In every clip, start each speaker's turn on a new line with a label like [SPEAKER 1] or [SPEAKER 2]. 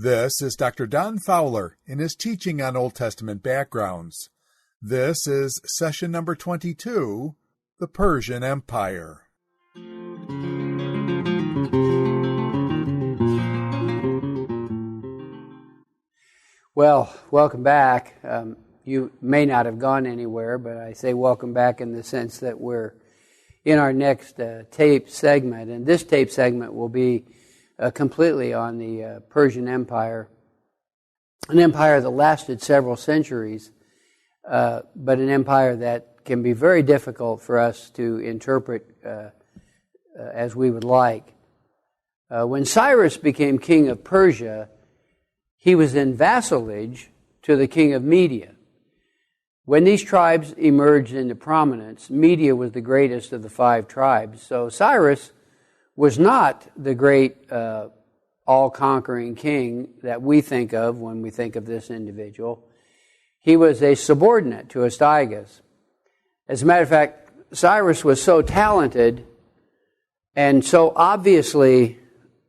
[SPEAKER 1] This is Dr. Don Fowler in his teaching on Old Testament backgrounds. This is session number 22, the Persian Empire.
[SPEAKER 2] Well, welcome back. You may not have gone anywhere, but I say welcome back in the sense that we're in our next tape segment. And this tape segment will be completely on the Persian Empire, an empire that lasted several centuries, but an empire that can be very difficult for us to interpret as we would like. When Cyrus became king of Persia, he was in vassalage to the king of Media. When these tribes emerged into prominence, Media was the greatest of the 5 tribes. So Cyrus was not the great all-conquering king that we think of when we think of this individual. He was a subordinate to Astyages. As a matter of fact, Cyrus was so talented and so obviously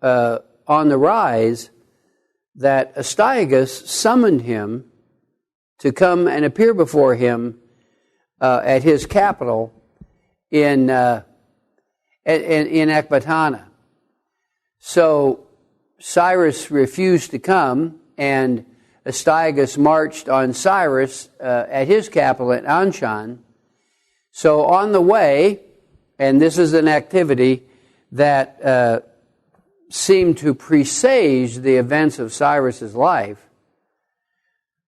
[SPEAKER 2] on the rise that Astyages summoned him to come and appear before him at his capital in Ecbatana. So Cyrus refused to come, and Astyages marched on Cyrus at his capital at Anshan. So on the way, and this is an activity that seemed to presage the events of Cyrus's life,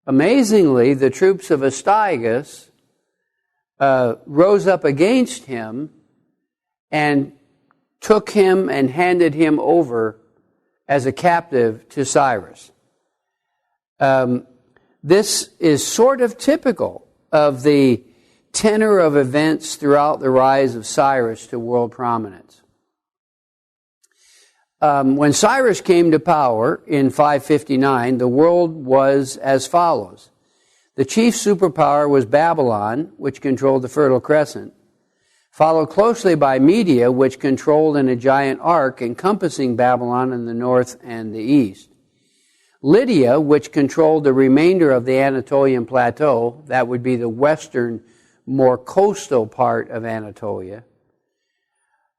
[SPEAKER 2] amazingly, the troops of Astyages rose up against him and took him and handed him over as a captive to Cyrus. This is sort of typical of the tenor of events throughout the rise of Cyrus to world prominence. When Cyrus came to power in 559, the world was as follows. The chief superpower was Babylon, which controlled the Fertile Crescent, followed closely by Media, which controlled in a giant arc encompassing Babylon in the north and the east. Lydia, which controlled the remainder of the Anatolian plateau, that would be the western, more coastal part of Anatolia.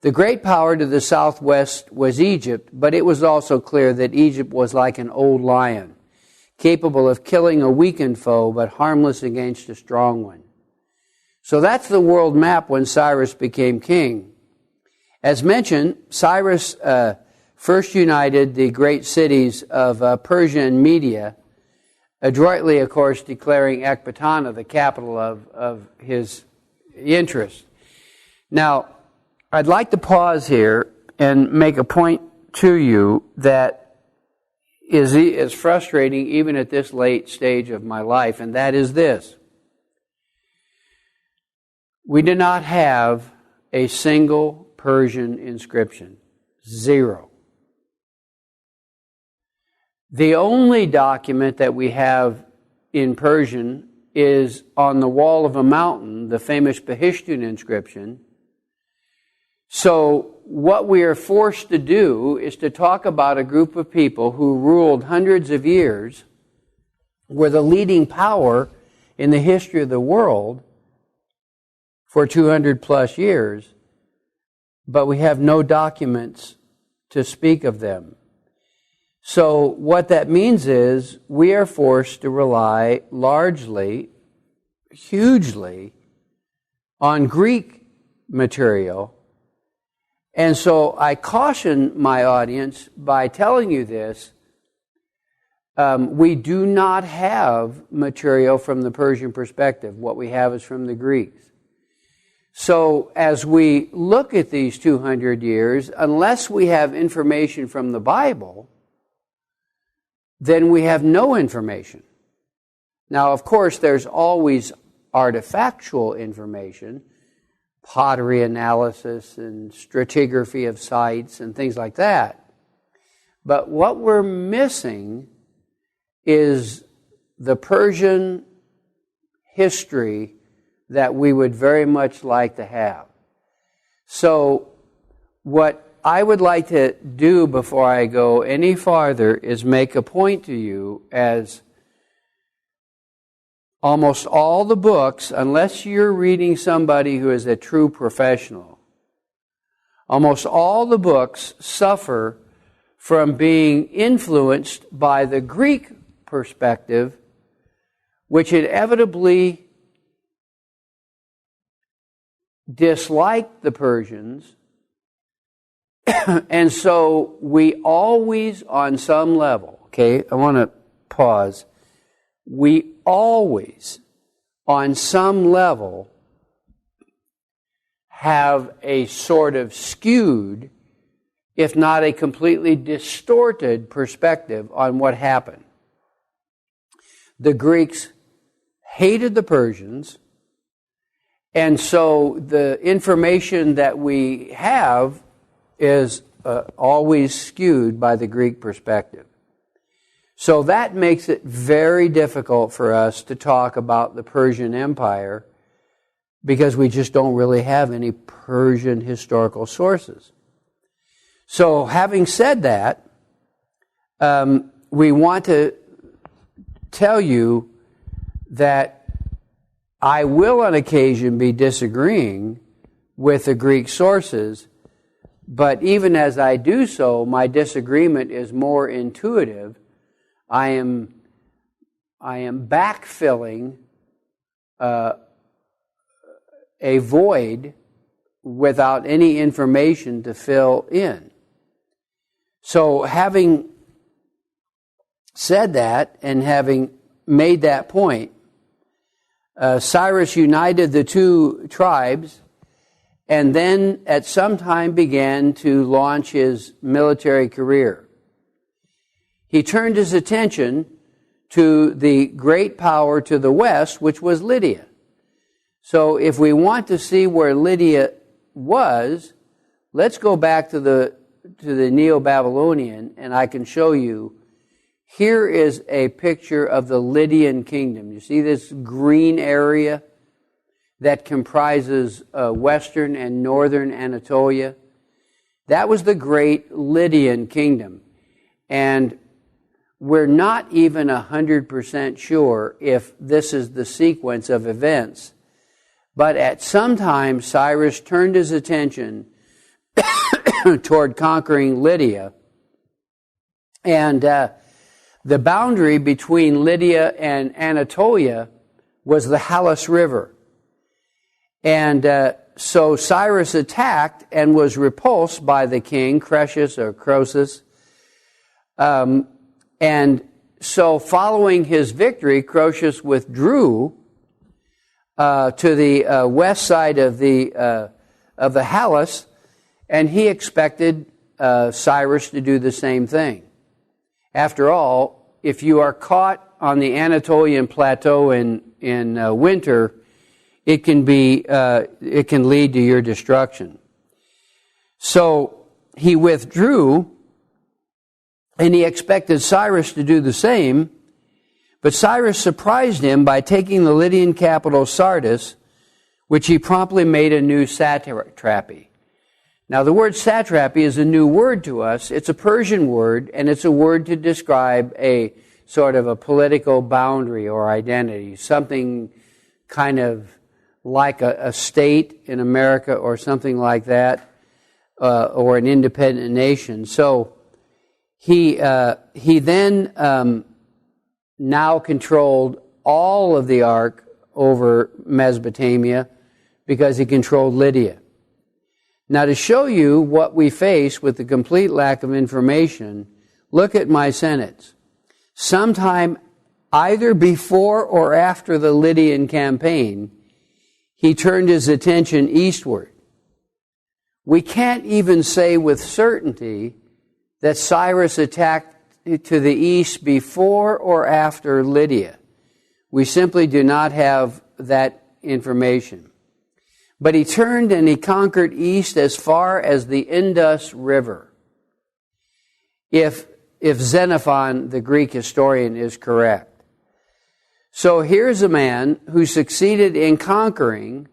[SPEAKER 2] The great power to the southwest was Egypt, but it was also clear that Egypt was like an old lion, capable of killing a weakened foe, but harmless against a strong one. So that's the world map when Cyrus became king. As mentioned, Cyrus first united the great cities of Persia and Media, adroitly, of course, declaring Ecbatana the capital of his interest. Now, I'd like to pause here and make a point to you that is frustrating even at this late stage of my life, and that is this. We do not have a single Persian inscription. 0. The only document that we have in Persian is on the wall of a mountain, the famous Behistun inscription. So what we are forced to do is to talk about a group of people who ruled hundreds of years, were the leading power in the history of the world for 200 plus years, but we have no documents to speak of them. So what that means is we are forced to rely largely, hugely, on Greek material. And so I caution my audience by telling you this. We do not have material from the Persian perspective. What we have is from the Greeks. So as we look at these 200 years, unless we have information from the Bible, then we have no information. Now, of course, there's always artifactual information, pottery analysis and stratigraphy of sites and things like that. But what we're missing is the Persian history that we would very much like to have. So what I would like to do before I go any farther is make a point to you, as almost all the books, unless you're reading somebody who is a true professional, almost all the books suffer from being influenced by the Greek perspective, which inevitably disliked the Persians. And so we always, on some level, okay, I want to pause. We always, on some level, have a sort of skewed, if not a completely distorted perspective on what happened. The Greeks hated the Persians, and so the information that we have is always skewed by the Greek perspective. So that makes it very difficult for us to talk about the Persian Empire, because we just don't really have any Persian historical sources. So having said that, we want to tell you that I will on occasion be disagreeing with the Greek sources, but even as I do so, my disagreement is more intuitive. I am backfilling a void without any information to fill in. So having said that and having made that point, Cyrus united the two tribes and then at some time began to launch his military career. He turned his attention to the great power to the west, which was Lydia. So if we want to see where Lydia was, let's go back to the Neo-Babylonian, and I can show you. Here is a picture of the Lydian Kingdom. You see this green area that comprises western and northern Anatolia? That was the great Lydian Kingdom. And we're not even 100% sure if this is the sequence of events. But at some time, Cyrus turned his attention toward conquering Lydia. And the boundary between Lydia and Anatolia was the Halys River. And so Cyrus attacked and was repulsed by the king, Croesus. And so following his victory, Croesus withdrew to the west side of the Halys, and he expected Cyrus to do the same thing. After all, if you are caught on the Anatolian plateau in winter, it can lead to your destruction. So he withdrew, and he expected Cyrus to do the same, but Cyrus surprised him by taking the Lydian capital Sardis, which he promptly made a new satrapy. Now, the word satrapy is a new word to us. It's a Persian word, and it's a word to describe a sort of a political boundary or identity, something kind of like a state in America or something like that, or an independent nation. So he then now controlled all of the arc over Mesopotamia because he controlled Lydia. Now, to show you what we face with the complete lack of information, look at my sentence. Sometime either before or after the Lydian campaign, he turned his attention eastward. We can't even say with certainty that Cyrus attacked to the east before or after Lydia. We simply do not have that information. But he turned and he conquered east as far as the Indus River. If Xenophon, the Greek historian, is correct. So here's a man who succeeded in conquering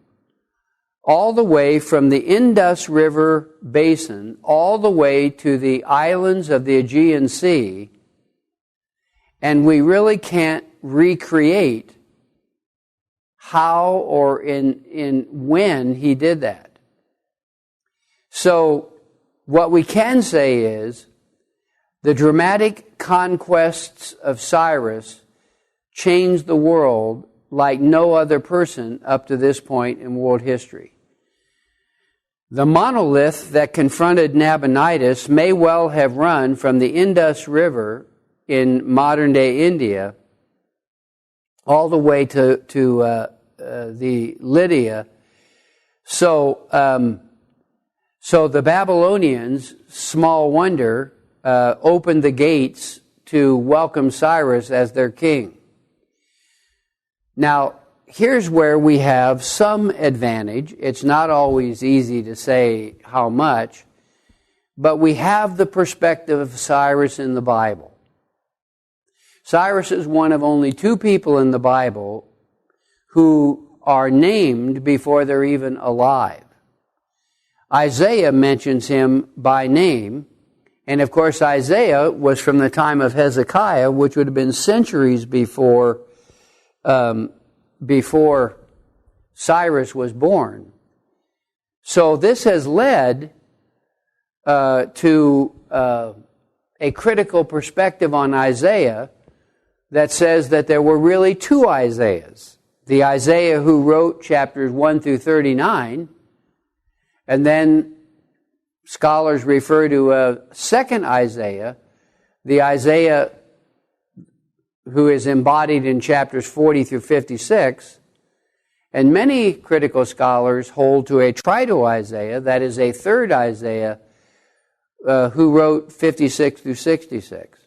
[SPEAKER 2] all the way from the Indus River basin, all the way to the islands of the Aegean Sea, and we really can't recreate how or in when he did that. So what we can say is the dramatic conquests of Cyrus changed the world like no other person up to this point in world history. The monolith that confronted Nabonidus may well have run from the Indus River in modern-day India all the way to the Lydia. So the Babylonians, small wonder, opened the gates to welcome Cyrus as their king. Now, here's where we have some advantage. It's not always easy to say how much, but we have the perspective of Cyrus in the Bible. Cyrus is one of only two people in the Bible who are named before they're even alive. Isaiah mentions him by name, and of course Isaiah was from the time of Hezekiah, which would have been centuries before Cyrus was born. So this has led to a critical perspective on Isaiah that says that there were really two Isaiahs. The Isaiah who wrote chapters 1 through 39, and then scholars refer to a second Isaiah, the Isaiah who is embodied in chapters 40 through 56, and many critical scholars hold to a trito-Isaiah, that is a third Isaiah, who wrote 56 through 66.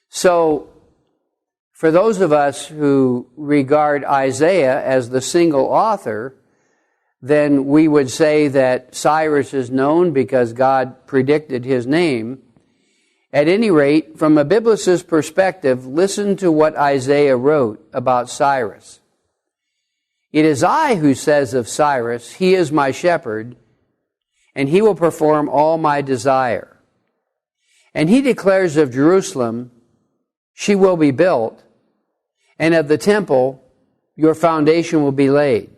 [SPEAKER 2] So, for those of us who regard Isaiah as the single author, then we would say that Cyrus is known because God predicted his name. At any rate, from a biblicist perspective, listen to what Isaiah wrote about Cyrus. It is I who says of Cyrus, he is my shepherd, and he will perform all my desire. And he declares of Jerusalem, she will be built, and of the temple, your foundation will be laid.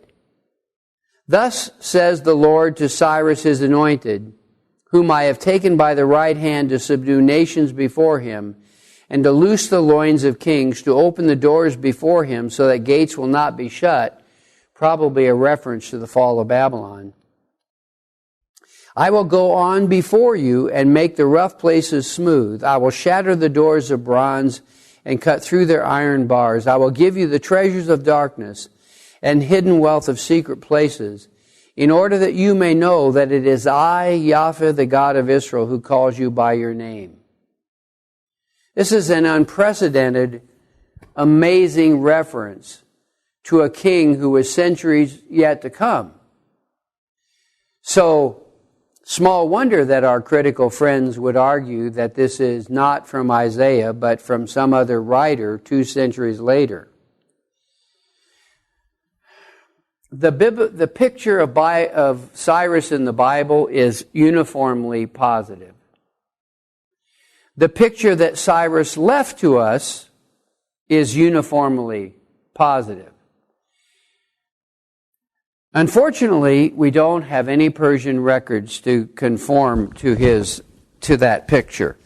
[SPEAKER 2] Thus says the Lord to Cyrus his anointed, whom I have taken by the right hand to subdue nations before him, and to loose the loins of kings, to open the doors before him, so that gates will not be shut, probably a reference to the fall of Babylon. I will go on before you and make the rough places smooth. I will shatter the doors of bronze and cut through their iron bars. I will give you the treasures of darkness and hidden wealth of secret places, in order that you may know that it is I, Yahweh, the God of Israel, who calls you by your name. This is an unprecedented, amazing reference to a king who is centuries yet to come. So, small wonder that our critical friends would argue that this is not from Isaiah, but from some other writer 2 centuries later. The picture of Cyrus in the Bible is uniformly positive. The picture that Cyrus left to us is uniformly positive. Unfortunately, we don't have any Persian records to conform to that picture.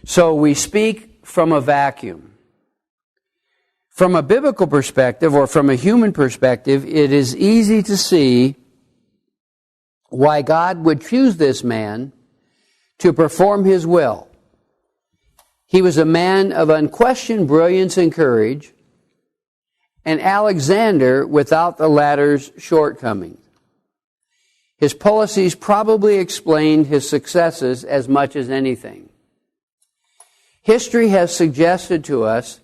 [SPEAKER 2] So we speak from a vacuum. From a biblical perspective, or from a human perspective, it is easy to see why God would choose this man to perform his will. He was a man of unquestioned brilliance and courage, and Alexander without the latter's shortcomings. His policies probably explained his successes as much as anything. History has suggested to us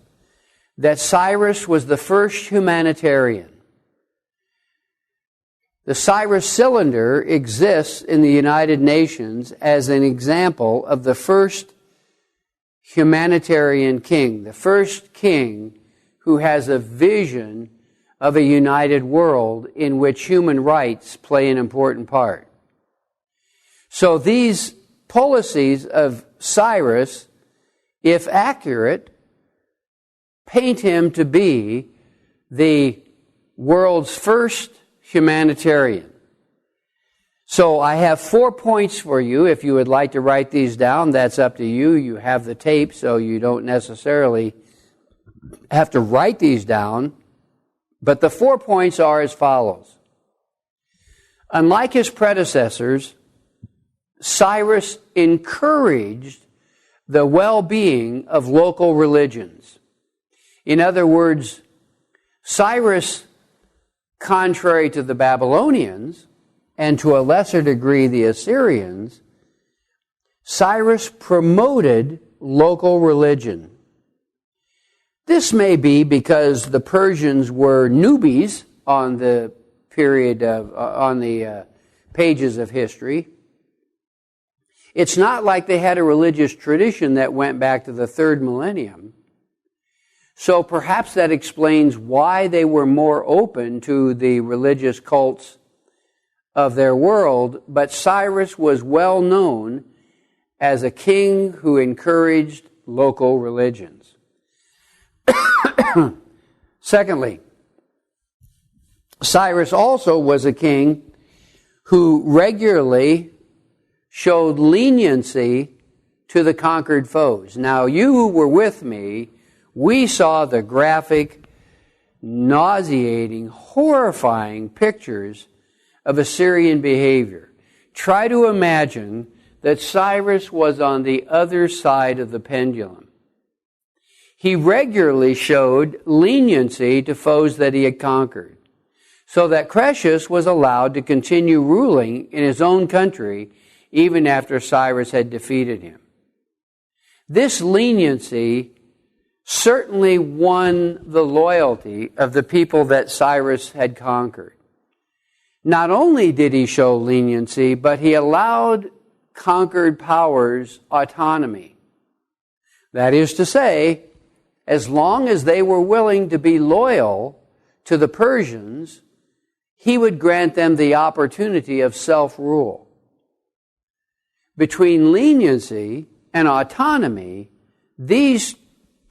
[SPEAKER 2] that Cyrus was the first humanitarian. The Cyrus cylinder exists in the United Nations as an example of the first humanitarian king, the first king who has a vision of a united world in which human rights play an important part. So these policies of Cyrus, if accurate, paint him to be the world's first humanitarian. So I have 4 points for you. If you would like to write these down, that's up to you. You have the tape, so you don't necessarily have to write these down. But the 4 points are as follows. Unlike his predecessors, Cyrus encouraged the well-being of local religions. In other words, Cyrus, contrary to the Babylonians, and to a lesser degree the Assyrians, Cyrus promoted local religion. This may be because the Persians were newbies on the pages of history. It's not like they had a religious tradition that went back to the 3rd millennium. So perhaps that explains why they were more open to the religious cults of their world, but Cyrus was well known as a king who encouraged local religions. Secondly, Cyrus also was a king who regularly showed leniency to the conquered foes. Now, you who were with me, we saw the graphic, nauseating, horrifying pictures of Assyrian behavior. Try to imagine that Cyrus was on the other side of the pendulum. He regularly showed leniency to foes that he had conquered, so that Croesus was allowed to continue ruling in his own country even after Cyrus had defeated him. This leniency certainly won the loyalty of the people that Cyrus had conquered. Not only did he show leniency, but he allowed conquered powers autonomy. That is to say, as long as they were willing to be loyal to the Persians, he would grant them the opportunity of self-rule. Between leniency and autonomy, these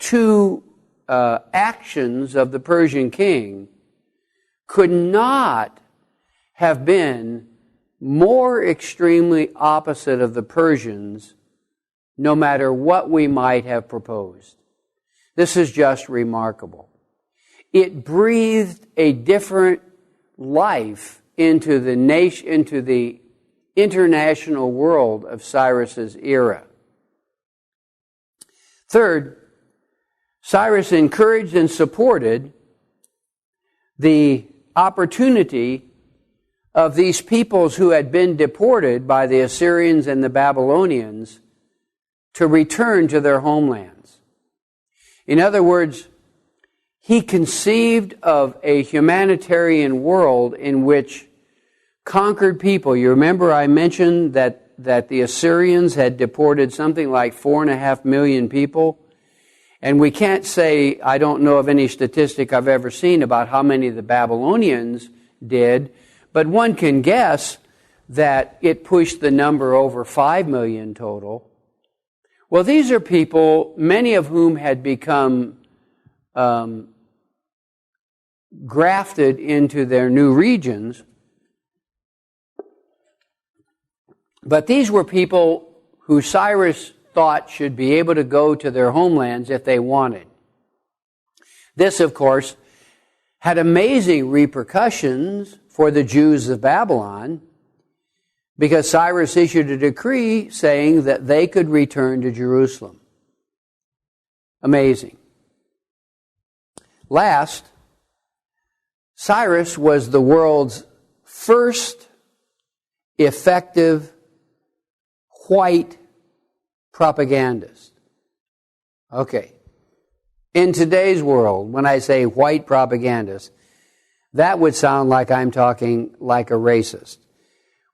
[SPEAKER 2] two actions of the Persian king could not have been more extremely opposite of the Persians, no matter what we might have proposed. This is just remarkable. It breathed a different life into the international world of Cyrus's era. Third, Cyrus encouraged and supported the opportunity of these peoples who had been deported by the Assyrians and the Babylonians to return to their homelands. In other words, he conceived of a humanitarian world in which conquered people, you remember I mentioned that the Assyrians had deported something like 4.5 million people, and we can't say, I don't know of any statistic I've ever seen about how many the Babylonians did, but one can guess that it pushed the number over 5 million total. Well, these are people, many of whom had become grafted into their new regions. But these were people who Cyrus thought should be able to go to their homelands if they wanted. This, of course, had amazing repercussions for the Jews of Babylon, because Cyrus issued a decree saying that they could return to Jerusalem. Amazing. Last, Cyrus was the world's first effective white propagandist. Okay. In today's world, when I say white propagandist, that would sound like I'm talking like a racist.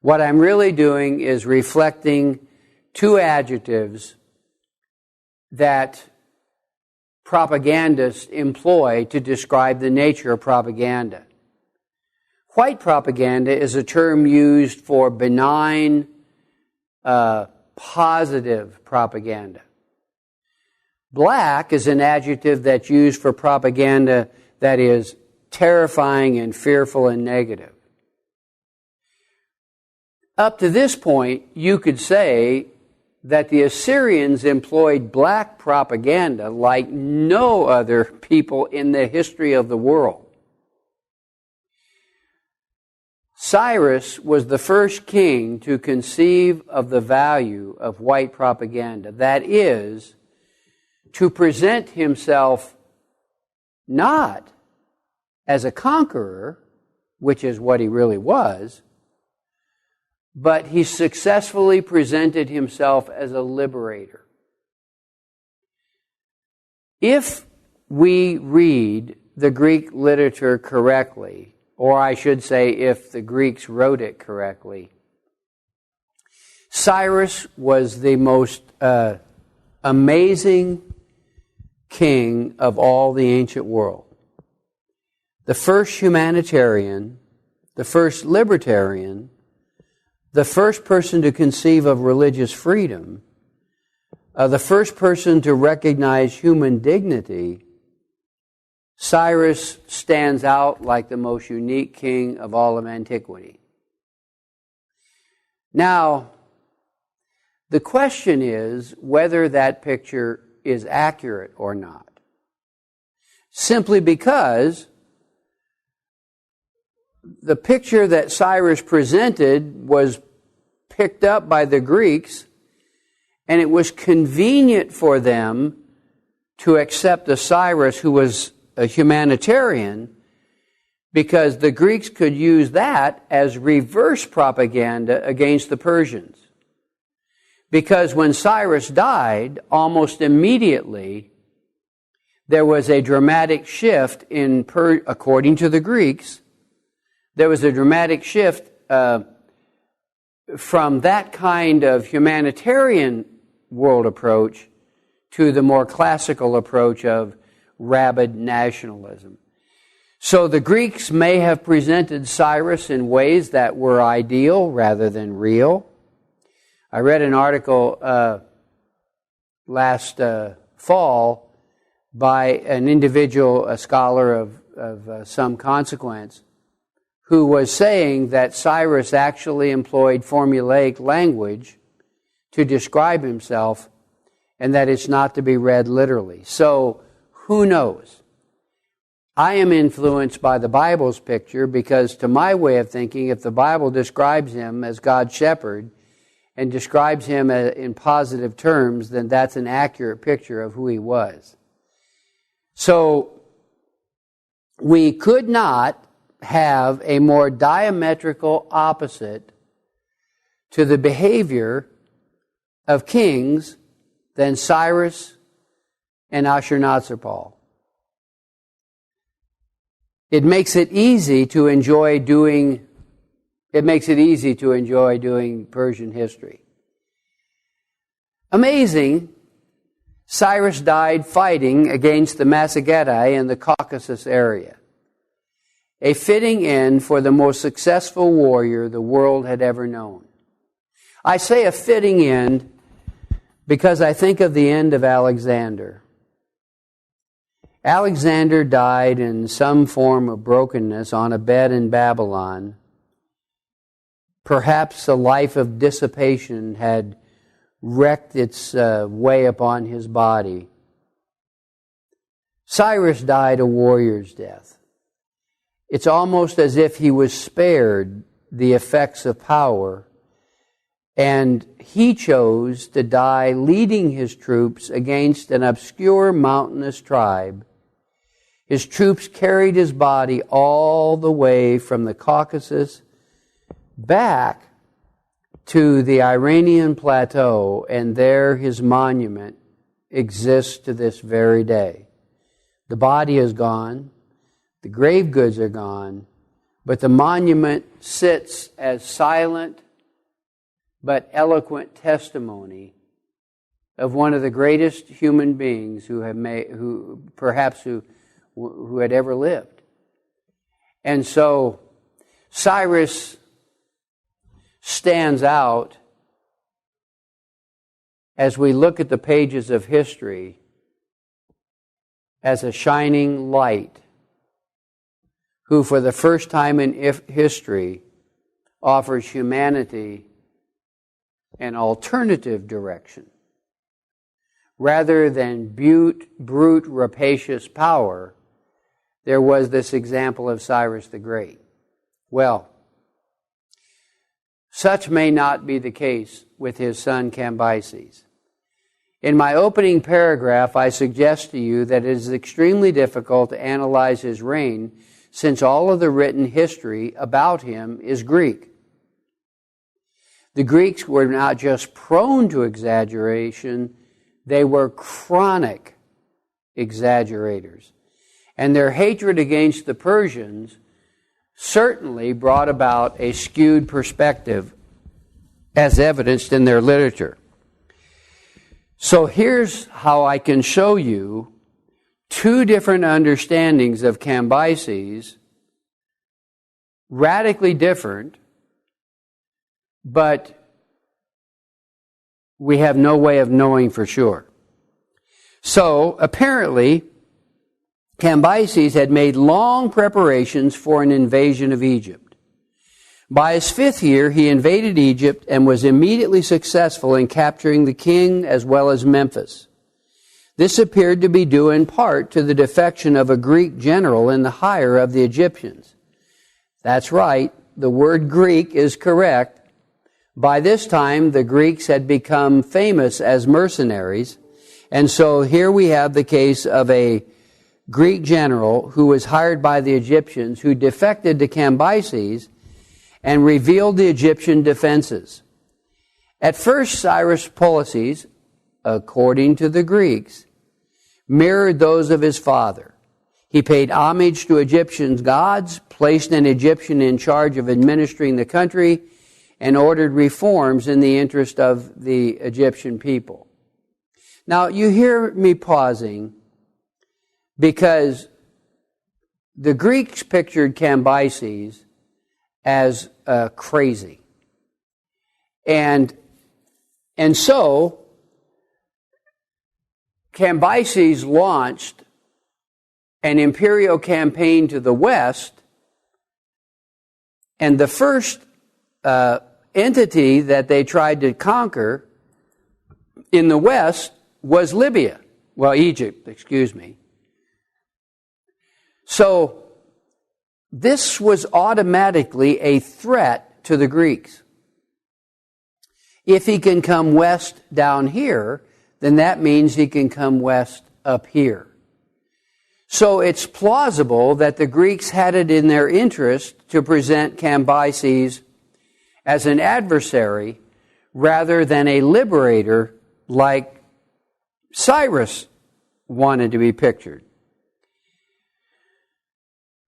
[SPEAKER 2] What I'm really doing is reflecting two adjectives that propagandists employ to describe the nature of propaganda. White propaganda is a term used for benign, positive propaganda. Black is an adjective that's used for propaganda that is terrifying and fearful and negative. Up to this point, you could say that the Assyrians employed black propaganda like no other people in the history of the world. Cyrus was the first king to conceive of the value of white propaganda. That is, to present himself not as a conqueror, which is what he really was, but he successfully presented himself as a liberator. If we read the Greek literature correctly, or I should say if the Greeks wrote it correctly, Cyrus was the most amazing king of all the ancient world. The first humanitarian, the first libertarian, the first person to conceive of religious freedom, the first person to recognize human dignity. Cyrus stands out like the most unique king of all of antiquity. Now, the question is whether that picture is accurate or not. Simply because the picture that Cyrus presented was picked up by the Greeks, and it was convenient for them to accept a Cyrus who was a humanitarian, because the Greeks could use that as reverse propaganda against the Persians. Because when Cyrus died, almost immediately, there was a dramatic shift according to the Greeks, there was a dramatic shift from that kind of humanitarian world approach to the more classical approach of rabid nationalism. So the Greeks may have presented Cyrus in ways that were ideal rather than real. I read an article last fall by an individual, a scholar of some consequence, who was saying that Cyrus actually employed formulaic language to describe himself, and that it's not to be read literally. So, who knows? I am influenced by the Bible's picture because, to my way of thinking, if the Bible describes him as God's shepherd and describes him in positive terms, then that's an accurate picture of who he was. So, we could not have a more diametrical opposite to the behavior of kings than Cyrus and Ashurnasirpal. It makes it easy to enjoy doing Persian history. Amazing, Cyrus died fighting against the Massagetae in the Caucasus area. A fitting end for the most successful warrior the world had ever known. I say a fitting end because I think of the end of Alexander. Alexander died in some form of brokenness on a bed in Babylon. Perhaps a life of dissipation had wreaked its way upon his body. Cyrus died a warrior's death. It's almost as if he was spared the effects of power, and he chose to die leading his troops against an obscure mountainous tribe. His troops carried his body all the way from the Caucasus back to the Iranian plateau, and there his monument exists to this very day. The body is gone. The grave goods are gone, but the monument sits as silent but eloquent testimony of one of the greatest human beings who had ever lived. And so Cyrus stands out as we look at the pages of history as a shining light who for the first time in history offers humanity an alternative direction. Rather than brute, rapacious power, there was this example of Cyrus the Great. Well, such may not be the case with his son Cambyses. In my opening paragraph, I suggest to you that it is extremely difficult to analyze his reign since all of the written history about him is Greek. The Greeks were not just prone to exaggeration, they were chronic exaggerators. And their hatred against the Persians certainly brought about a skewed perspective as evidenced in their literature. So here's how I can show you two different understandings of Cambyses, radically different, but we have no way of knowing for sure. So apparently, Cambyses had made long preparations for an invasion of Egypt. By his 5th year, he invaded Egypt and was immediately successful in capturing the king as well as Memphis. This appeared to be due in part to the defection of a Greek general in the hire of the Egyptians. That's right, the word Greek is correct. By this time, the Greeks had become famous as mercenaries, and so here we have the case of a Greek general who was hired by the Egyptians, who defected to Cambyses and revealed the Egyptian defenses. At first, Cyrus' policies, according to the Greeks, mirrored those of his father. He paid homage to Egyptian gods, placed an Egyptian in charge of administering the country, and ordered reforms in the interest of the Egyptian people. Now, you hear me pausing because the Greeks pictured Cambyses as crazy. And so Cambyses launched an imperial campaign to the west, and the first entity that they tried to conquer in the west was Egypt. So this was automatically a threat to the Greeks. If he can come west down here, then that means he can come west up here. So it's plausible that the Greeks had it in their interest to present Cambyses as an adversary rather than a liberator like Cyrus wanted to be pictured.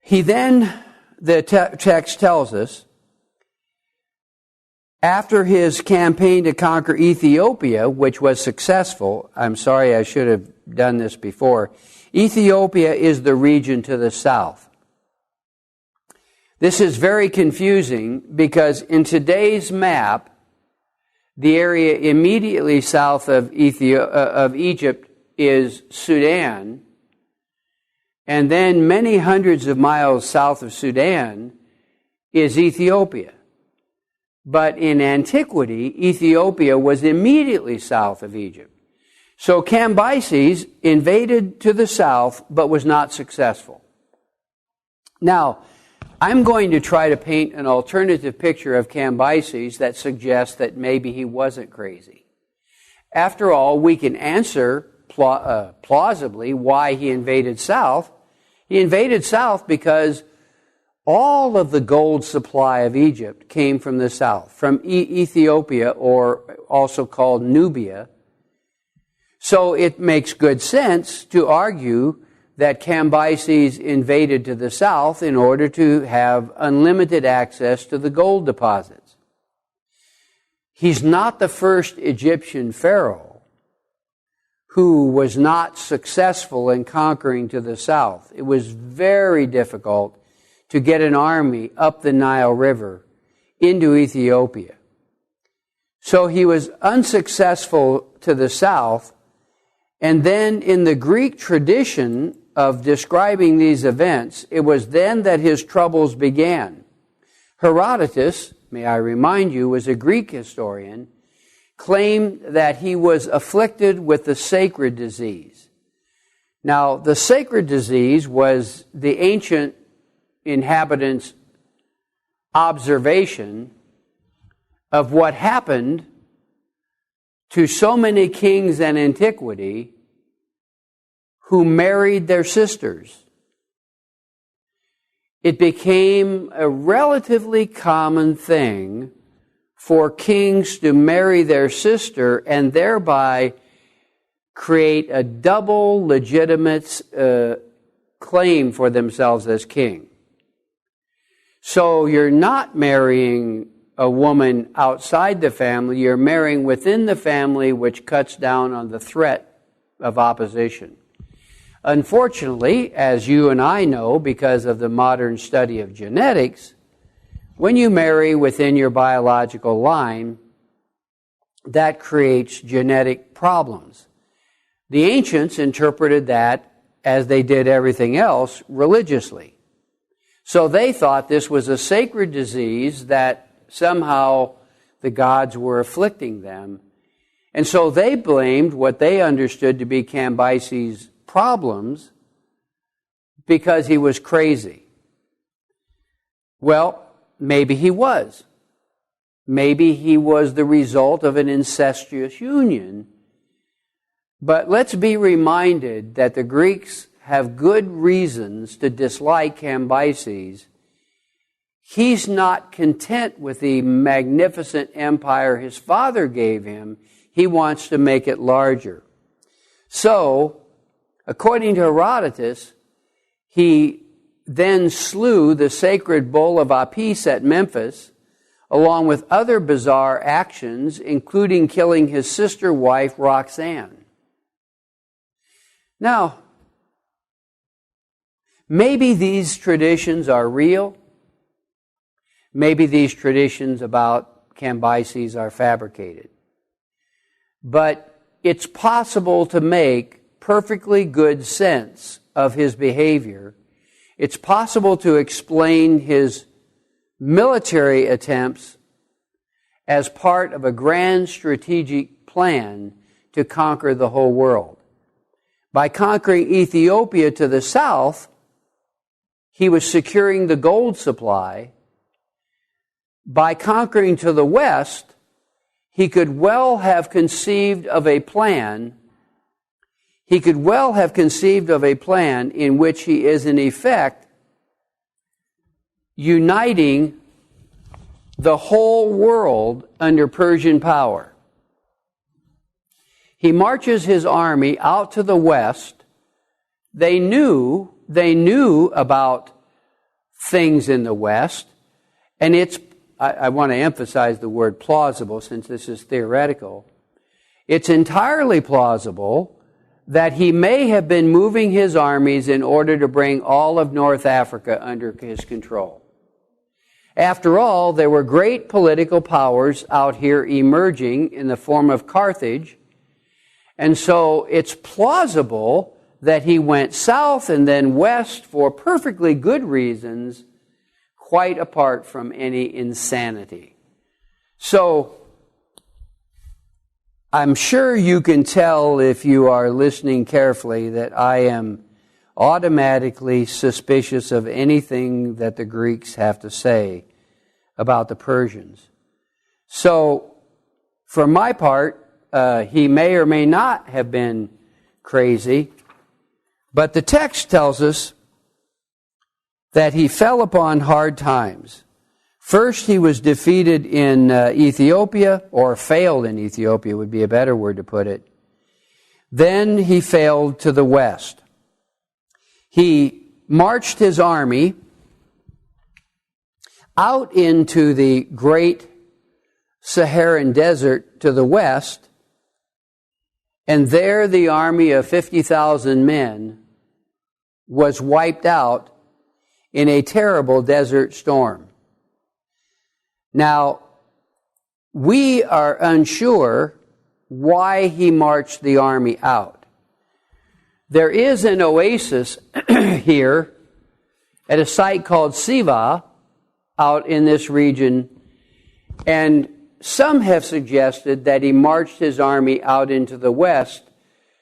[SPEAKER 2] The text tells us, after his campaign to conquer Ethiopia, which was successful, I'm sorry I should have done this before, Ethiopia is the region to the south. This is very confusing because in today's map, the area immediately south of Egypt is Sudan, and then many hundreds of miles south of Sudan is Ethiopia. But in antiquity, Ethiopia was immediately south of Egypt. So Cambyses invaded to the south, but was not successful. Now, I'm going to try to paint an alternative picture of Cambyses that suggests that maybe he wasn't crazy. After all, we can answer plausibly why he invaded south. He invaded south because all of the gold supply of Egypt came from the south, from Ethiopia, or also called Nubia. So it makes good sense to argue that Cambyses invaded to the south in order to have unlimited access to the gold deposits. He's not the first Egyptian pharaoh who was not successful in conquering to the south. It was very difficult to get an army up the Nile River into Ethiopia. So he was unsuccessful to the south, and then in the Greek tradition of describing these events, it was then that his troubles began. Herodotus, may I remind you, was a Greek historian, claimed that he was afflicted with the sacred disease. Now, the sacred disease was the ancient inhabitants' observation of what happened to so many kings in antiquity who married their sisters. It became a relatively common thing for kings to marry their sister and thereby create a double legitimate claim for themselves as king. So you're not marrying a woman outside the family, you're marrying within the family, which cuts down on the threat of opposition. Unfortunately, as you and I know, because of the modern study of genetics, when you marry within your biological line, that creates genetic problems. The ancients interpreted that, as they did everything else, religiously. So they thought this was a sacred disease that somehow the gods were afflicting them. And so they blamed what they understood to be Cambyses' problems because he was crazy. Well, maybe he was. Maybe he was the result of an incestuous union. But let's be reminded that the Greeks have good reasons to dislike Cambyses. He's not content with the magnificent empire his father gave him. He wants to make it larger. So, according to Herodotus, he then slew the sacred bull of Apis at Memphis, along with other bizarre actions, including killing his sister wife, Roxanne. Now, maybe these traditions are real. Maybe these traditions about Cambyses are fabricated. But it's possible to make perfectly good sense of his behavior. It's possible to explain his military attempts as part of a grand strategic plan to conquer the whole world. By conquering Ethiopia to the south, he was securing the gold supply. By conquering to the west, he could well have conceived of a plan. He could well have conceived of a plan in which he is, in effect, uniting the whole world under Persian power. He marches his army out to the west. They knew about things in the west, and I want to emphasize the word plausible since this is theoretical. It's entirely plausible that he may have been moving his armies in order to bring all of North Africa under his control. After all, there were great political powers out here emerging in the form of Carthage, and so it's plausible that he went south and then west for perfectly good reasons, quite apart from any insanity. So, I'm sure you can tell if you are listening carefully that I am automatically suspicious of anything that the Greeks have to say about the Persians. So, for my part, he may or may not have been crazy, but the text tells us that he fell upon hard times. First, he was defeated in Ethiopia, or failed in Ethiopia would be a better word to put it. Then he failed to the west. He marched his army out into the great Saharan desert to the west, And there the army of 50,000 men was wiped out in a terrible desert storm. Now, we are unsure why he marched the army out. There is an oasis here at a site called Siva out in this region, and some have suggested that he marched his army out into the west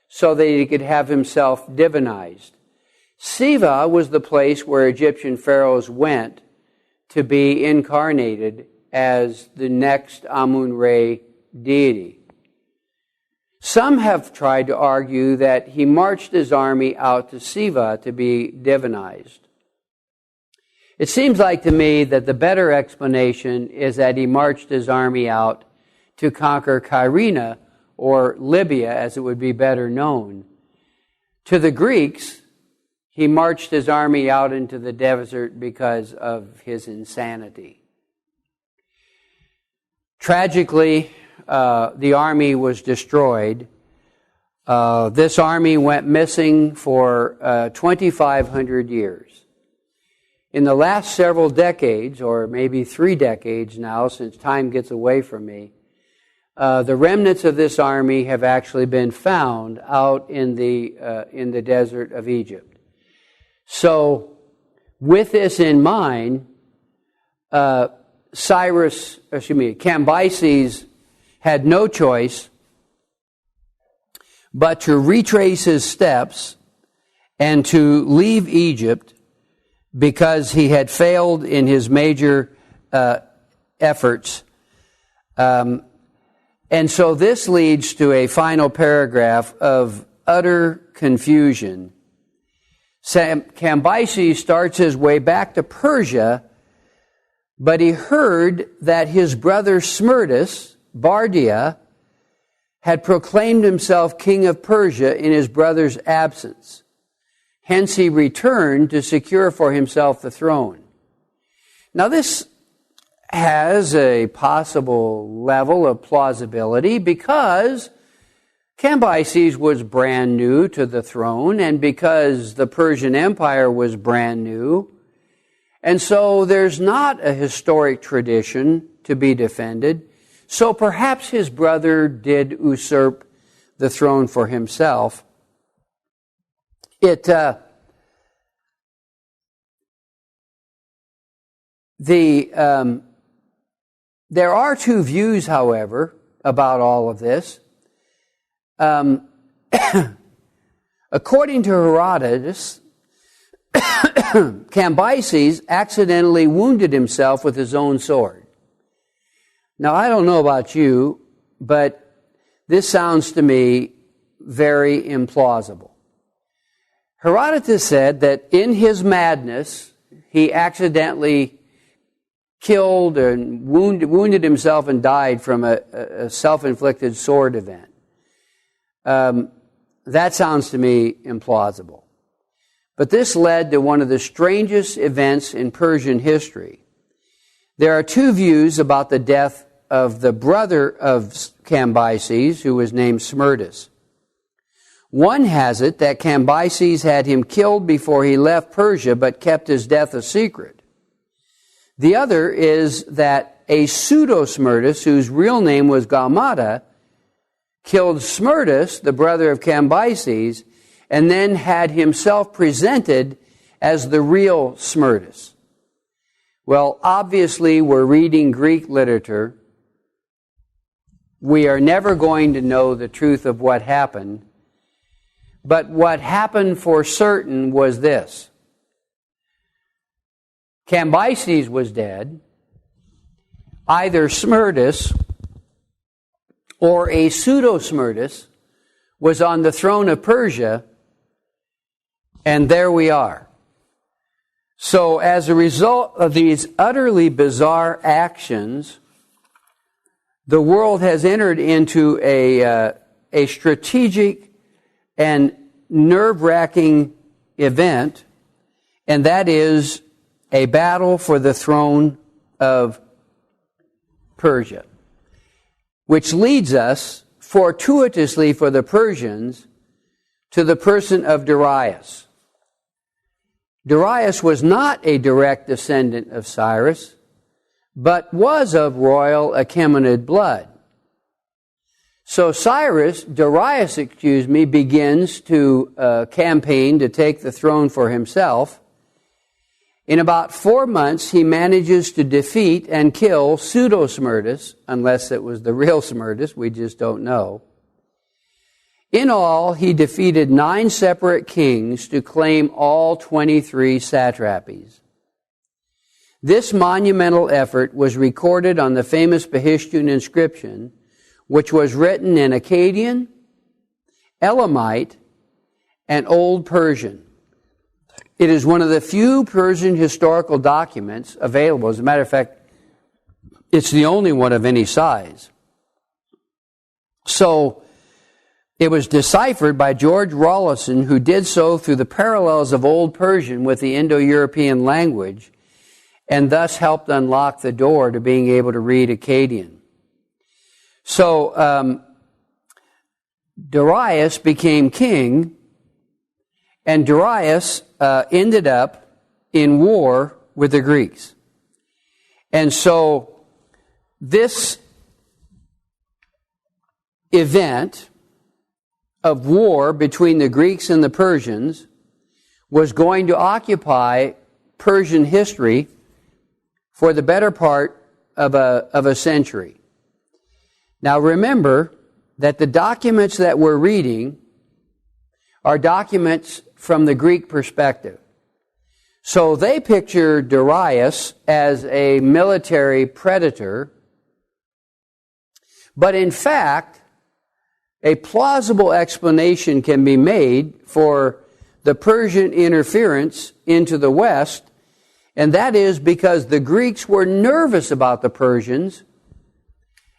[SPEAKER 2] so that he could have himself divinized. Siva was the place where Egyptian pharaohs went to be incarnated as the next Amun-Re deity. Some have tried to argue that he marched his army out to Siva to be divinized. It seems like to me that the better explanation is that he marched his army out to conquer Kyrene, or Libya as it would be better known. To the Greeks, he marched his army out into the desert because of his insanity. Tragically, the army was destroyed. This army went missing for 2,500 years. In the last several decades, or maybe 3 decades now, since time gets away from me, the remnants of this army have actually been found out in the desert of Egypt. So, with this in mind, Cambyses had no choice but to retrace his steps and to leave Egypt because he had failed in his major efforts. And so this leads to a final paragraph of utter confusion. Cambyses starts his way back to Persia, but he heard that his brother Smerdis, Bardia, had proclaimed himself king of Persia in his brother's absence. Hence he returned to secure for himself the throne. Now this has a possible level of plausibility because Cambyses was brand new to the throne and because the Persian Empire was brand new. And so there's not a historic tradition to be defended. So perhaps his brother did usurp the throne for himself. There are 2 views, however, about all of this. According to Herodotus, Cambyses accidentally wounded himself with his own sword. Now, I don't know about you, but this sounds to me very implausible. Herodotus said that in his madness, he accidentally killed and wounded himself and died from a self-inflicted sword event. That sounds to me implausible. But this led to one of the strangest events in Persian history. There are 2 views about the death of the brother of Cambyses, who was named Smerdis. One has it that Cambyses had him killed before he left Persia, but kept his death a secret. The other is that a pseudo-Smerdis, whose real name was Gaumata, killed Smerdis, the brother of Cambyses, and then had himself presented as the real Smerdis. Well, obviously, we're reading Greek literature. We are never going to know the truth of what happened. But what happened for certain was this. Cambyses was dead. Either Smerdis or a pseudo-Smerdis was on the throne of Persia, and there we are. So as a result of these utterly bizarre actions, the world has entered into a strategic and nerve-wracking event, and that is a battle for the throne of Persia, which leads us fortuitously for the Persians to the person of Darius. Darius was not a direct descendant of Cyrus, but was of royal Achaemenid blood. So Darius, begins to campaign to take the throne for himself. In about 4 months, he manages to defeat and kill Pseudo-Smerdis, unless it was the real Smerdis, we just don't know. In all, he defeated 9 separate kings to claim all 23 satrapies. This monumental effort was recorded on the famous Persian Inscription, which was written in Akkadian, Elamite, and Old Persian. It is one of the few Persian historical documents available. As a matter of fact, it's the only one of any size. So, it was deciphered by George Rawlinson, who did so through the parallels of Old Persian with the Indo-European language, and thus helped unlock the door to being able to read Akkadian. So, Darius became king, and Darius ended up in war with the Greeks. And so, this event of war between the Greeks and the Persians was going to occupy Persian history for the better part of a century. Now remember that the documents that we're reading are documents from the Greek perspective. So they picture Darius as a military predator, but in fact, a plausible explanation can be made for the Persian interference into the West, and that is because the Greeks were nervous about the Persians,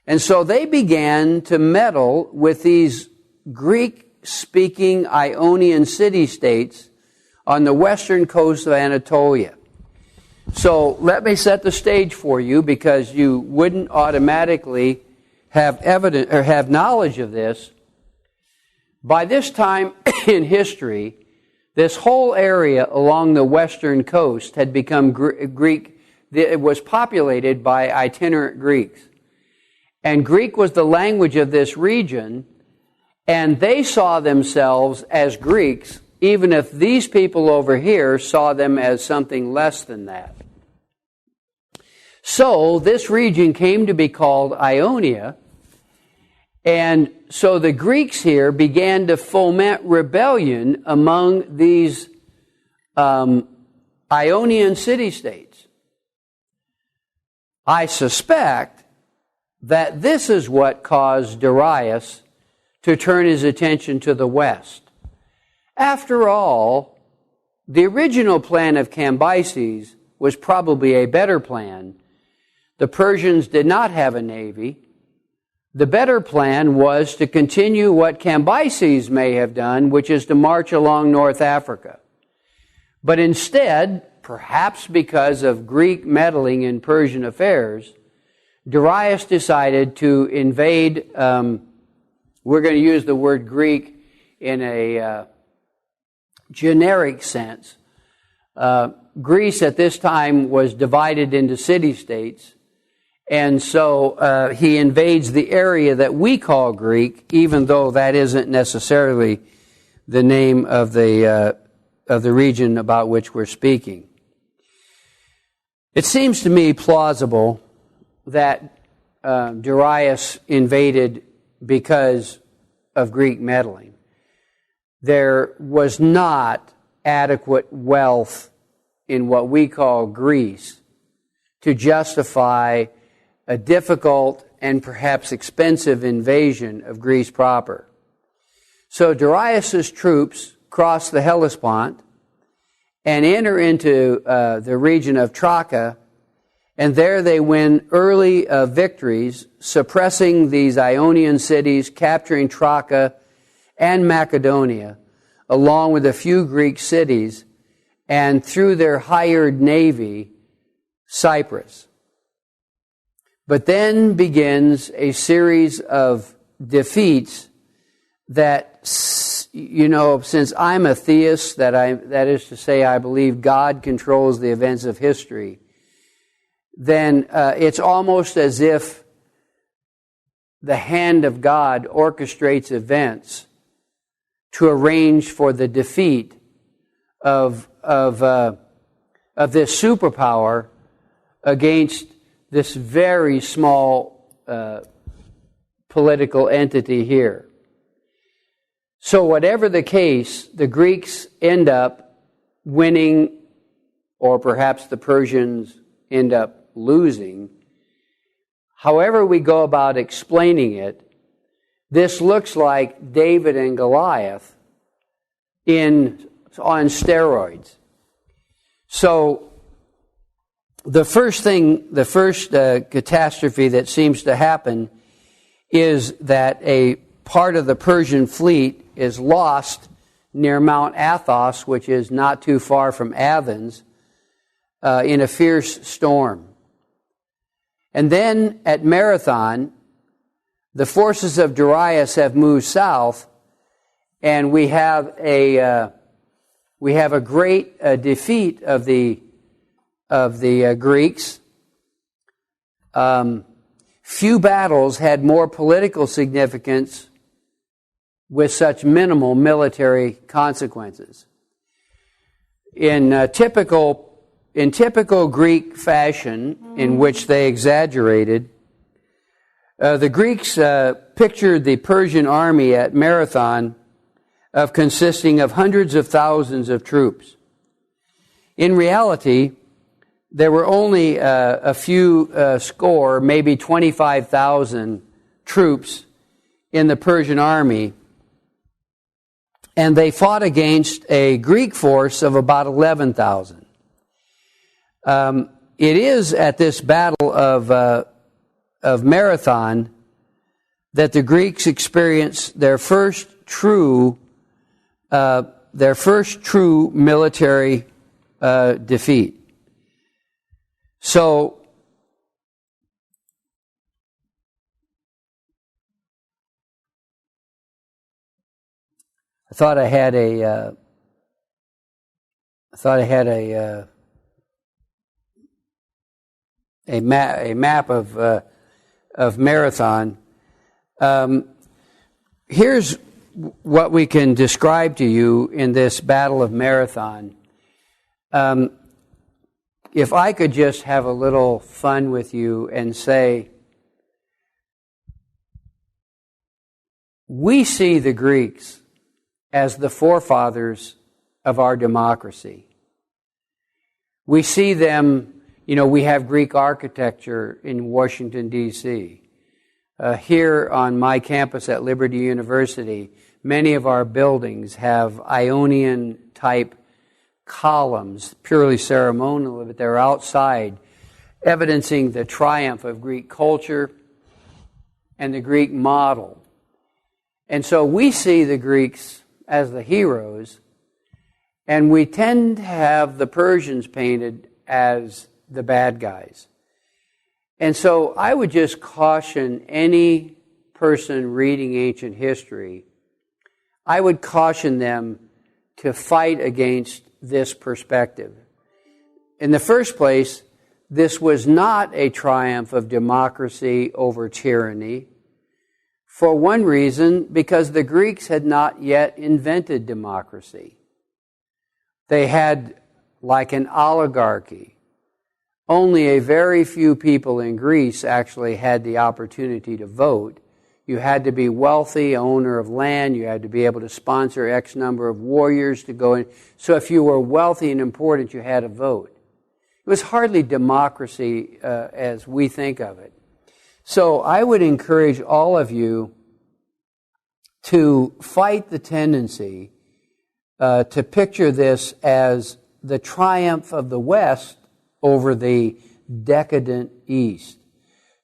[SPEAKER 2] and so they began to meddle with these Greek-speaking Ionian city-states on the western coast of Anatolia. So let me set the stage for you, because you wouldn't automatically have evidence or have knowledge of this. By this time in history, this whole area along the western coast had become Greek. It was populated by itinerant Greeks. And Greek was the language of this region, and they saw themselves as Greeks, even if these people over here saw them as something less than that. So this region came to be called Ionia, and so the Greeks here began to foment rebellion among these Ionian city-states. I suspect that this is what caused Darius to turn his attention to the west. After all, the original plan of Cambyses was probably a better plan. The Persians did not have a navy. The better plan was to continue what Cambyses may have done, which is to march along North Africa. But instead, perhaps because of Greek meddling in Persian affairs, Darius decided to invade, we're going to use the word Greek in a generic sense. Greece at this time was divided into city-states, and so he invades the area that we call Greek, even though that isn't necessarily the name of the region about which we're speaking. It seems to me plausible that Darius invaded because of Greek meddling. There was not adequate wealth in what we call Greece to justify a difficult and perhaps expensive invasion of Greece proper. So Darius's troops cross the Hellespont and enter into the region of Traca, and there they win early victories, suppressing these Ionian cities, capturing Traca and Macedonia, along with a few Greek cities, and through their hired navy, Cyprus. But then begins a series of defeats that, since I'm a theist, that is to say I believe God controls the events of history, then it's almost as if the hand of God orchestrates events to arrange for the defeat of this superpower against this very small political entity here. So whatever the case, the Greeks end up winning, or perhaps the Persians end up losing. However we go about explaining it, this looks like David and Goliath on steroids. So the first catastrophe that seems to happen is that a part of the Persian fleet is lost near Mount Athos, which is not too far from Athens, in a fierce storm. And then at Marathon, the forces of Darius have moved south, and we have a great defeat of the Greeks. Few battles had more political significance with such minimal military consequences. In typical Greek fashion, in which they exaggerated, the Greeks pictured the Persian army at Marathon of consisting of hundreds of thousands of troops. In reality, there were only a few score, maybe 25,000 troops in the Persian army, and they fought against a Greek force of about 11,000. It is at this battle of Marathon that the Greeks experienced their first true military defeat. So I thought I had a map of Marathon. Here's what we can describe to you in this Battle of Marathon. If I could just have a little fun with you and say, we see the Greeks as the forefathers of our democracy. We see them, we have Greek architecture in Washington, D.C. Here on my campus at Liberty University, many of our buildings have Ionian-type columns, purely ceremonial, but they're outside, evidencing the triumph of Greek culture and the Greek model. And so we see the Greeks as the heroes, and we tend to have the Persians painted as the bad guys. And so I would just caution any person reading ancient history, I would caution them to fight against this perspective. In the first place, this was not a triumph of democracy over tyranny. For one reason, because the Greeks had not yet invented democracy. They had like an oligarchy. Only a very few people in Greece actually had the opportunity to vote. You had to be wealthy, owner of land. You had to be able to sponsor X number of warriors to go in. So if you were wealthy and important, you had a vote. It was hardly democracy as we think of it. So I would encourage all of you to fight the tendency to picture this as the triumph of the West over the decadent East.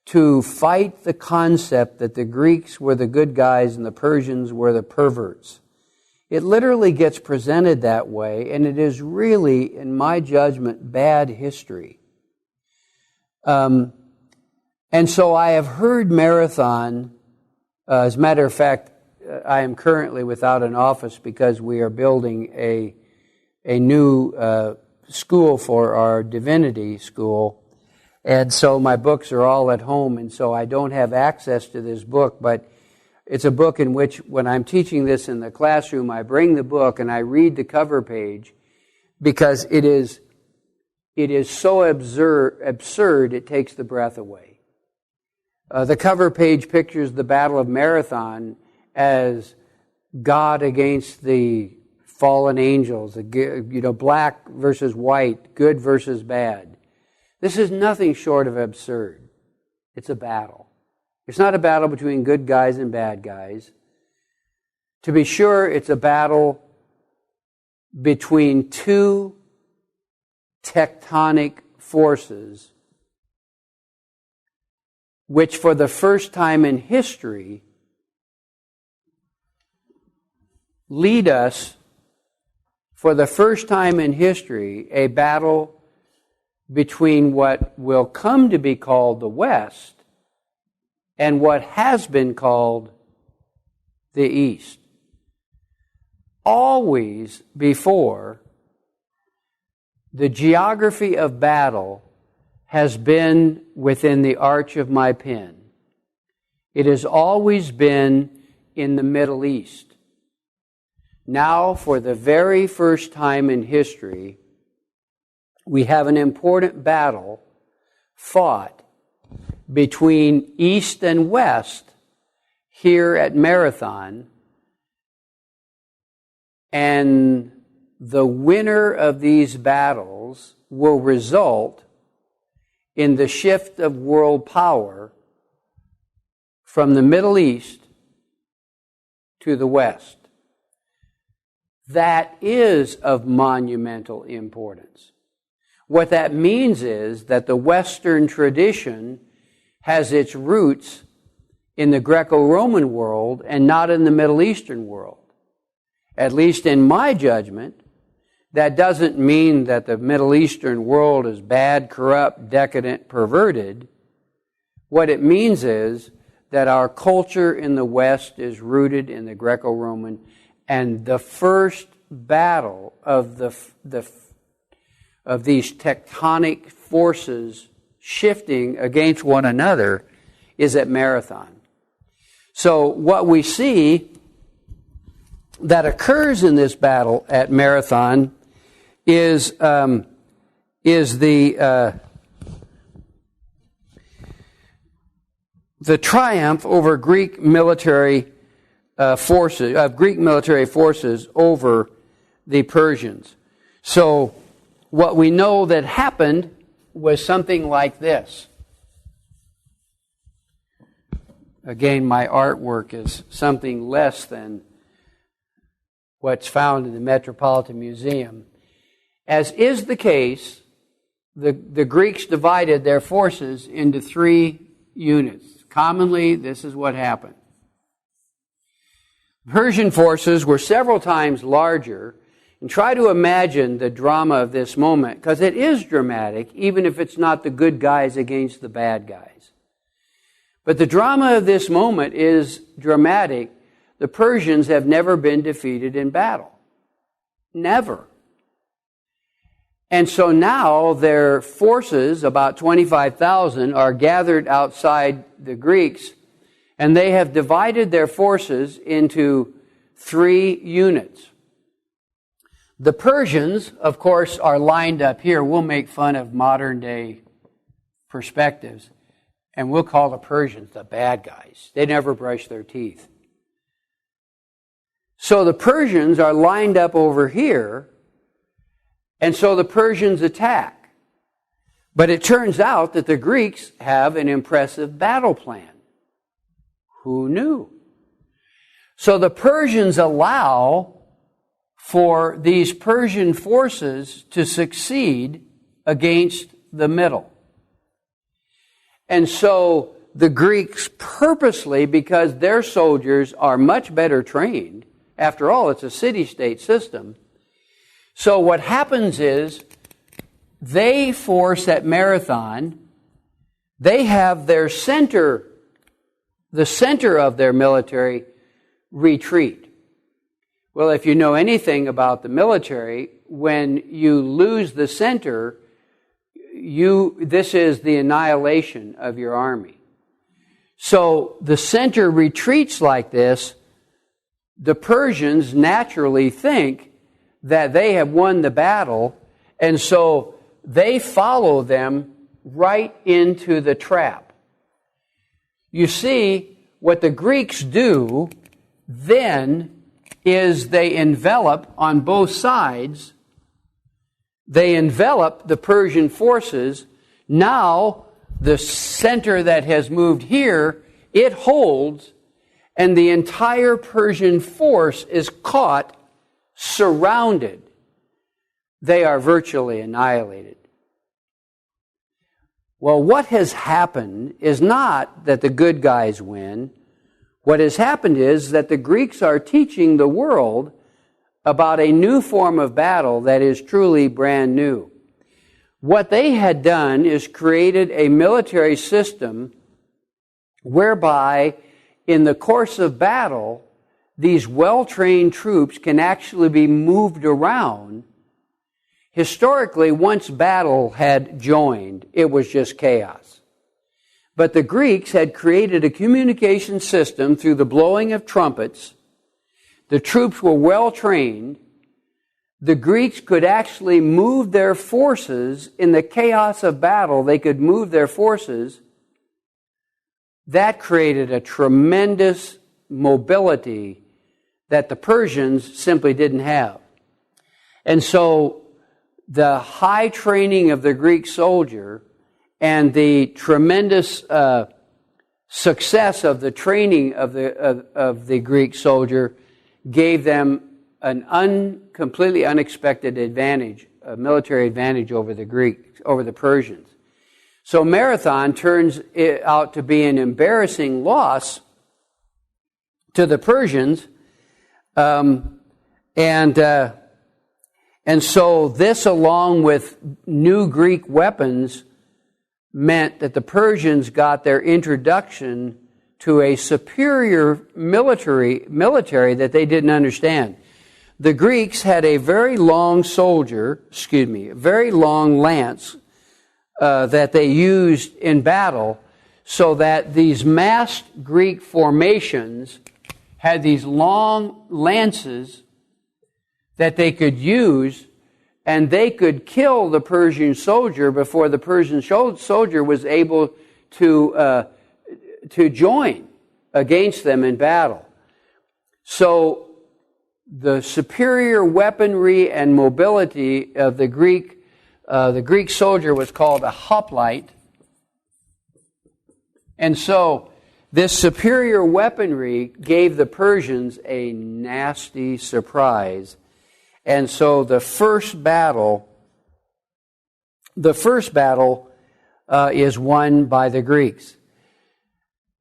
[SPEAKER 2] To fight the concept that the Greeks were the good guys and the Persians were the perverts. It literally gets presented that way, and it is really, in my judgment, bad history. And so I have heard Marathon As a matter of fact, I am currently without an office because we are building a new school for our divinity school. And so my books are all at home, and so I don't have access to this book, but it's a book in which, when I'm teaching this in the classroom, I bring the book and I read the cover page because it is so absurd it takes the breath away. The cover page pictures the Battle of Marathon as God against the fallen angels, black versus white, good versus bad. This is nothing short of absurd. It's a battle. It's not a battle between good guys and bad guys. To be sure, it's a battle between two tectonic forces which for the first time in history lead us, for the first time in history, a battle between what will come to be called the West and what has been called the East. Always before, the geography of battle has been within the arch of my pen. It has always been in the Middle East. Now, for the very first time in history, we have an important battle fought between East and West here at Marathon, and the winner of these battles will result in the shift of world power from the Middle East to the West. That is of monumental importance. What that means is that the Western tradition has its roots in the Greco-Roman world and not in the Middle Eastern world. At least in my judgment, that doesn't mean that the Middle Eastern world is bad, corrupt, decadent, perverted. What it means is that our culture in the West is rooted in the Greco-Roman, and the first battle of these tectonic forces shifting against one another is at Marathon. So what we see that occurs in this battle at Marathon is the triumph over Greek military forces over the Persians. So what we know that happened was something like this. Again, my artwork is something less than what's found in the Metropolitan Museum. As is the case, the Greeks divided their forces into 3 units. Commonly, this is what happened. Persian forces were several times larger, and try to imagine the drama of this moment, because it is dramatic, even if it's not the good guys against the bad guys. But the drama of this moment is dramatic. The Persians have never been defeated in battle. Never. And so now their forces, about 25,000, are gathered outside the Greeks, and they have divided their forces into 3 units. The Persians, of course, are lined up here. We'll make fun of modern day perspectives, and we'll call the Persians the bad guys. They never brush their teeth. So the Persians are lined up over here, and so the Persians attack. But it turns out that the Greeks have an impressive battle plan. Who knew? So the Persians allow for these Persian forces to succeed against the middle. And so the Greeks purposely, because their soldiers are much better trained, after all, it's a city-state system. So what happens is they force at Marathon, they have their center, the center of their military retreat. Well, if you know anything about the military, when you lose the center, this is the annihilation of your army. So the center retreats like this. The Persians naturally think that they have won the battle, and so they follow them right into the trap. You see, what the Greeks do then is they envelop on both sides. They envelop the Persian forces. Now, the center that has moved here, it holds, and the entire Persian force is caught, surrounded. They are virtually annihilated. Well, what has happened is not that the good guys win. What has happened is that the Greeks are teaching the world about a new form of battle that is truly brand new. What they had done is created a military system whereby, in the course of battle, these well-trained troops can actually be moved around. Historically, once battle had joined, it was just chaos. But the Greeks had created a communication system through the blowing of trumpets. The troops were well trained. The Greeks could actually move their forces in the chaos of battle. They could move their forces. That created a tremendous mobility that the Persians simply didn't have. And so the high training of the Greek soldier and the tremendous success of the training of the Greek soldier gave them an completely unexpected advantage, a military advantage over the Persians. So Marathon turns out to be an embarrassing loss to the Persians, and so this, along with new Greek weapons, meant that the Persians got their introduction to a superior military that they didn't understand. The Greeks had a very long very long lance that they used in battle, so that these massed Greek formations had these long lances that they could use, and they could kill the Persian soldier before the Persian soldier was able to join against them in battle. So the superior weaponry and mobility of the Greek soldier was called a hoplite. And so this superior weaponry gave the Persians a nasty surprise. And so the first battle is won by the Greeks.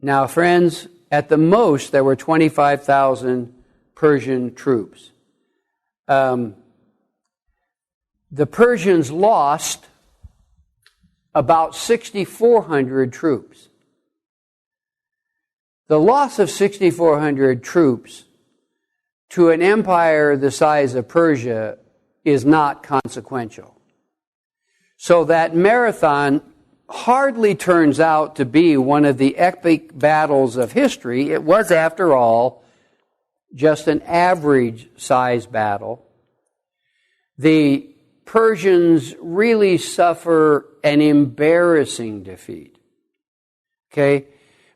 [SPEAKER 2] Now, friends, at the most, there were 25,000 Persian troops. The Persians lost about 6,400 troops. The loss of 6,400 troops to an empire the size of Persia is not consequential. So that Marathon hardly turns out to be one of the epic battles of history. It was, after all, just an average size battle. The Persians really suffer an embarrassing defeat. Okay?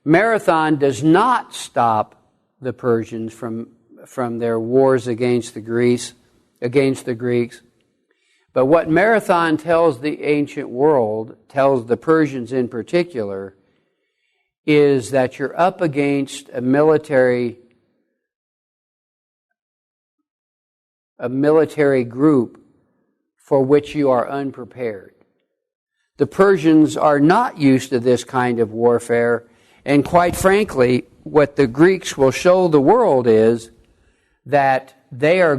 [SPEAKER 2] Marathon does not stop the Persians from their wars against the Greeks. But what Marathon tells the ancient world, tells the Persians in particular, is that you're up against a military group for which you are unprepared. The Persians are not used to this kind of warfare, and quite frankly, what the Greeks will show the world is that their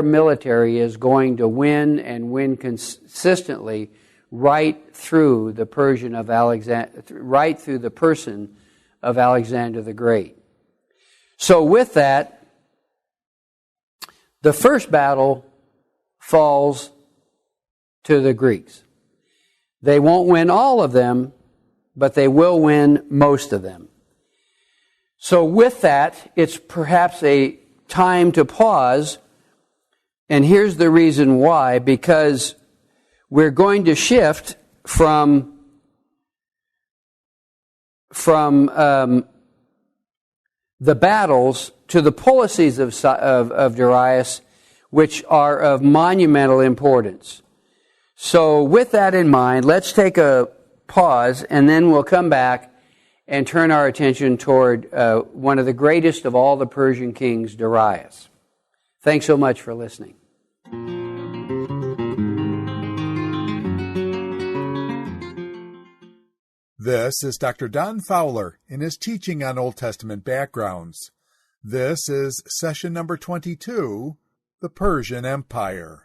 [SPEAKER 2] military is going to win and win consistently right through the person of Alexander the Great. So with that, the first battle falls to the Greeks. They won't win all of them, but they will win most of them. So with that, it's perhaps a time to pause, and here's the reason why, because we're going to shift from the battles to the policies of Darius, which are of monumental importance. So with that in mind, let's take a pause, and then we'll come back and turn our attention toward one of the greatest of all the Persian kings, Darius. Thanks so much for listening.
[SPEAKER 1] This is Dr. Don Fowler in his teaching on Old Testament backgrounds. This is session number 22, The Persian Empire.